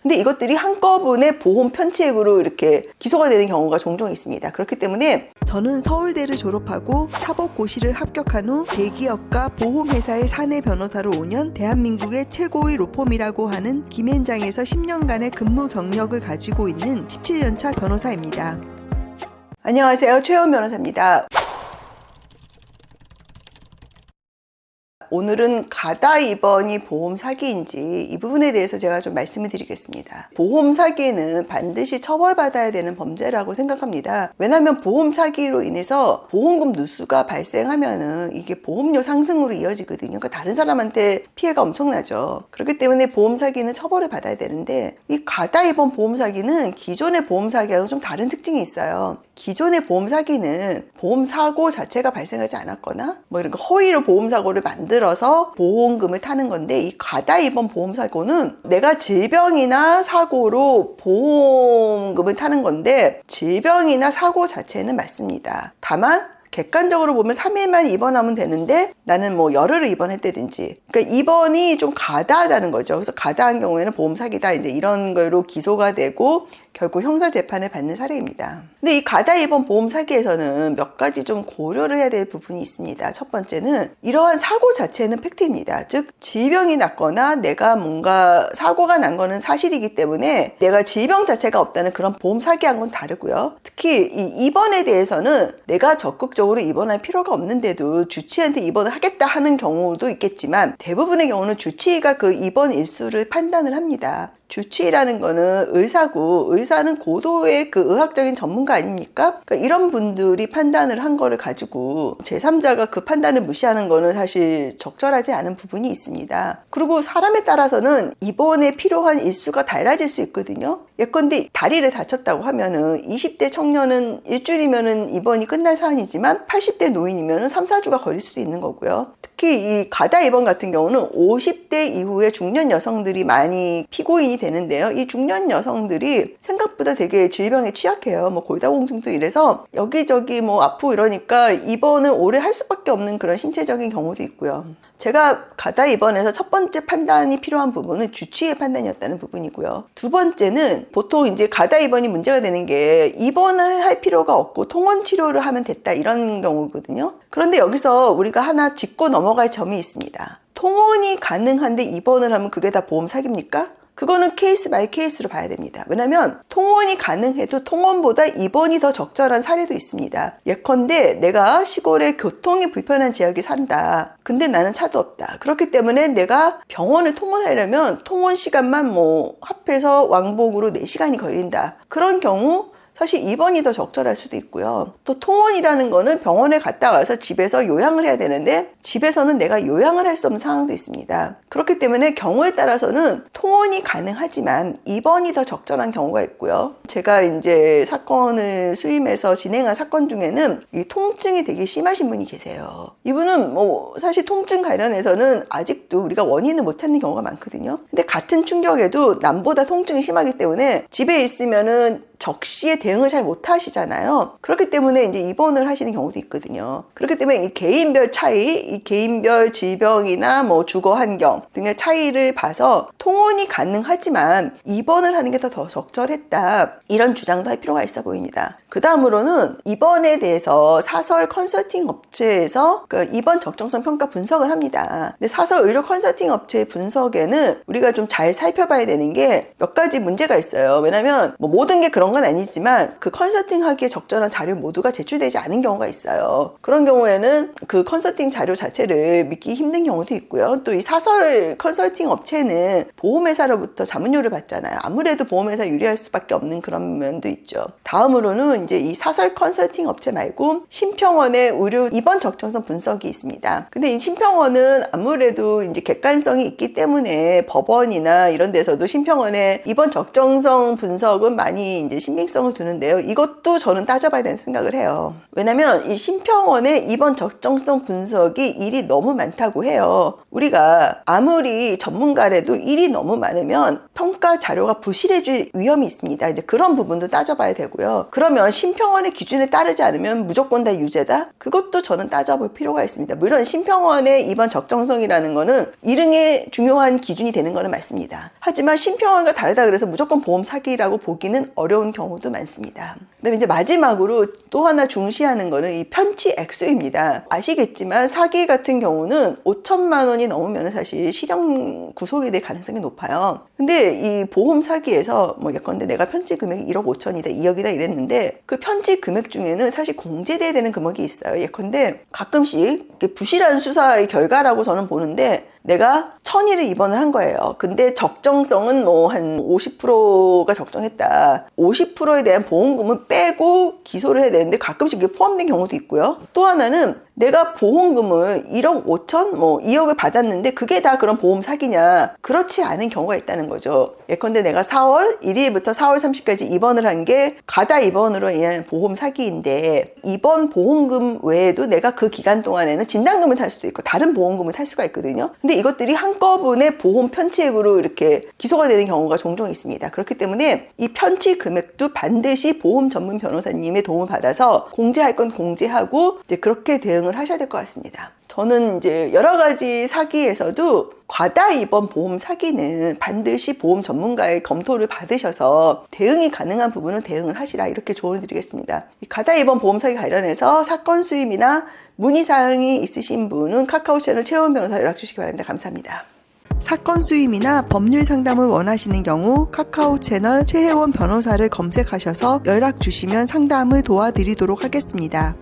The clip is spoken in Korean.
근데 이것들이 한꺼번에 보험 편취액으로 이렇게 기소가 되는 경우가 종종 있습니다. 그렇기 때문에 저는 서울대를 졸업하고 사법고시를 합격한 후 대기업과 보험회사의 사내 변호사로 5년, 대한민국의 최고의 로펌이라고 하는 김앤장에서 10년간의 근무 경력을 가지고 있는 17년차 변호사입니다. 안녕하세요. 최혜원 변호사입니다. 오늘은 가다 입원이 보험 사기인지 이 부분에 대해서 제가 좀 말씀을 드리겠습니다. 보험 사기는 반드시 처벌받아야 되는 범죄라고 생각합니다. 왜냐하면 보험 사기로 인해서 보험금 누수가 발생하면은 이게 보험료 상승으로 이어지거든요. 그러니까 다른 사람한테 피해가 엄청나죠. 그렇기 때문에 보험 사기는 처벌을 받아야 되는데 이 가다 입원 보험 사기는 기존의 보험 사기하고는 좀 다른 특징이 있어요. 기존의 보험 사기는 보험 사고 자체가 발생하지 않았거나 뭐 이런 거 허위로 보험 사고를 만들어서 보험금을 타는 건데, 이 가다 입원 보험 사고는 내가 질병이나 사고로 보험금을 타는 건데 질병이나 사고 자체는 맞습니다. 다만 객관적으로 보면 3일만 입원하면 되는데 나는 뭐 열흘을 입원했다든지, 그러니까 입원이 좀 가다하다는 거죠. 그래서 가다한 경우에는 보험 사기다 이제 이런 걸로 기소가 되고 결국 형사 재판을 받는 사례입니다. 근데 이 가다 입원 보험 사기에서는 몇 가지 좀 고려를 해야 될 부분이 있습니다. 첫 번째는 이러한 사고 자체는 팩트입니다. 즉 질병이 났거나 내가 뭔가 사고가 난 거는 사실이기 때문에 내가 질병 자체가 없다는 그런 보험 사기한 건 다르고요. 특히 이 입원에 대해서는 내가 적극적으로 입원할 필요가 없는데도 주치의한테 입원을 하겠다 하는 경우도 있겠지만 대부분의 경우는 주치의가 그 입원 일수를 판단을 합니다. 주치의라는 거는 의사고, 의사는 고도의 그 의학적인 전문가 아닙니까? 그러니까 이런 분들이 판단을 한 거를 가지고 제3자가 그 판단을 무시하는 거는 사실 적절하지 않은 부분이 있습니다. 그리고 사람에 따라서는 입원에 필요한 일수가 달라질 수 있거든요. 예컨대 다리를 다쳤다고 하면은 20대 청년은 일주일이면은 입원이 끝날 사안이지만 80대 노인이면은 3, 4주가 걸릴 수도 있는 거고요. 특히 이 가다 입원 같은 경우는 50대 이후에 중년 여성들이 많이 피고인이 되는데요. 이 중년 여성들이 생각보다 되게 질병에 취약해요. 뭐 골다공증도 이래서 여기저기 뭐 아프고 이러니까 입원을 오래 할 수밖에 없는 그런 신체적인 경우도 있고요. 제가 가다 입원에서 첫 번째 판단이 필요한 부분은 주치의 판단이었다는 부분이고요. 두 번째는 보통 이제 가다 입원이 문제가 되는 게 입원을 할 필요가 없고 통원 치료를 하면 됐다 이런 경우거든요. 그런데 여기서 우리가 하나 짚고 넘어갈 점이 있습니다. 통원이 가능한데 입원을 하면 그게 다 보험 사기입니까? 그거는 케이스 바이 케이스로 봐야 됩니다. 왜냐면 통원이 가능해도 통원보다 입원이 더 적절한 사례도 있습니다. 예컨대 내가 시골에 교통이 불편한 지역에 산다. 근데 나는 차도 없다. 그렇기 때문에 내가 병원을 통원하려면 통원 시간만 뭐 합해서 왕복으로 4시간이 걸린다. 그런 경우 사실 입원이 더 적절할 수도 있고요. 또 통원이라는 거는 병원에 갔다 와서 집에서 요양을 해야 되는데 집에서는 내가 요양을 할 수 없는 상황도 있습니다. 그렇기 때문에 경우에 따라서는 통원이 가능하지만 입원이 더 적절한 경우가 있고요. 제가 이제 사건을 수임해서 진행한 사건 중에는 이 통증이 되게 심하신 분이 계세요. 이분은 뭐 사실 통증 관련해서는 아직도 우리가 원인을 못 찾는 경우가 많거든요. 근데 같은 충격에도 남보다 통증이 심하기 때문에 집에 있으면은 적시에 대응을 잘 못하시잖아요. 그렇기 때문에 이제 입원을 하시는 경우도 있거든요. 그렇기 때문에 이 개인별 차이, 이 개인별 질병이나 뭐 주거 환경 등의 차이를 봐서 통원이 가능하지만 입원을 하는 게 더 적절했다. 이런 주장도 할 필요가 있어 보입니다. 그 다음으로는 입원에 대해서 사설 컨설팅 업체에서 그 입원 적정성 평가 분석을 합니다. 근데 사설 의료 컨설팅 업체의 분석에는 우리가 좀 잘 살펴봐야 되는 게 몇 가지 문제가 있어요. 왜냐면 뭐 모든 게 그런 건 아니지만 그 컨설팅 하기에 적절한 자료 모두가 제출되지 않은 경우가 있어요. 그런 경우에는 그 컨설팅 자료 자체를 믿기 힘든 경우도 있고요. 또 이 사설 컨설팅 업체는 보험회사로부터 자문료를 받잖아요. 아무래도 보험회사 유리할 수밖에 없는 그런 면도 있죠. 다음으로는 이제 이 사설 컨설팅 업체 말고 심평원의 의료 입원 적정성 분석이 있습니다. 근데 이 심평원은 아무래도 이제 객관성이 있기 때문에 법원이나 이런 데서도 심평원의 입원 적정성 분석은 많이 이제 이제 신빙성을 두는데요. 이것도 저는 따져봐야 된다는 생각을 해요. 왜냐면 이 심평원의 이번 적정성 분석이 일이 너무 많다고 해요. 우리가 아무리 전문가라도 일이 너무 많으면 평가 자료가 부실해질 위험이 있습니다. 이제 그런 부분도 따져봐야 되고요. 그러면 심평원의 기준에 따르지 않으면 무조건 다 유죄다? 그것도 저는 따져볼 필요가 있습니다. 물론 심평원의 이번 적정성이라는 거는 일응의 중요한 기준이 되는 거는 맞습니다. 하지만 심평원과 다르다 그래서 무조건 보험 사기라고 보기는 어려운 경우도 많습니다. 그다음에 이제 마지막으로 또 하나 중시하는 거는 이 편취 액수입니다. 아시겠지만 사기 같은 경우는 5천만 원이 넘으면 사실 실형 구속이 될 가능성이 높아요. 근데 이 보험 사기에서 뭐 예컨대 내가 편취 금액이 1억 5천이다 2억이다 이랬는데 그 편취 금액 중에는 사실 공제돼야 되는 금액이 있어요. 예컨대 가끔씩 부실한 수사의 결과라고 저는 보는데 내가 1,000일을 입원을 한 거예요. 근데 적정성은 뭐 한 50%가 적정했다. 50%에 대한 보험금은 빼고 기소를 해야 되는데 가끔씩 이게 포함된 경우도 있고요. 또 하나는 내가 보험금을 1억 5천, 뭐 2억을 받았는데 그게 다 그런 보험 사기냐? 그렇지 않은 경우가 있다는 거죠. 예컨대 내가 4월 1일부터 4월 30일까지 입원을 한 게 가다 입원으로 인한 보험 사기인데 입원 보험금 외에도 내가 그 기간 동안에는 진단금을 탈 수도 있고 다른 보험금을 탈 수가 있거든요. 근데 이것들이 한꺼번에 보험 편취액으로 이렇게 기소가 되는 경우가 종종 있습니다. 그렇기 때문에 이 편취 금액도 반드시 보험 전문 변호사님의 도움을 받아서 공제할 건 공제하고 이제 그렇게 대응을 하셔야 될 것 같습니다. 저는 이제 여러 가지 사기에서도 과다 입원 보험 사기는 반드시 보험 전문가의 검토를 받으셔서 대응이 가능한 부분은 대응을 하시라 이렇게 조언을 드리겠습니다. 과다 입원 보험 사기 관련해서 사건 수임이나 문의사항이 있으신 분은 카카오 채널 최혜원 변호사 연락 주시기 바랍니다. 감사합니다. 사건 수임이나 법률 상담을 원하시는 경우 카카오 채널 최혜원 변호사를 검색하셔서 연락 주시면 상담을 도와드리도록 하겠습니다.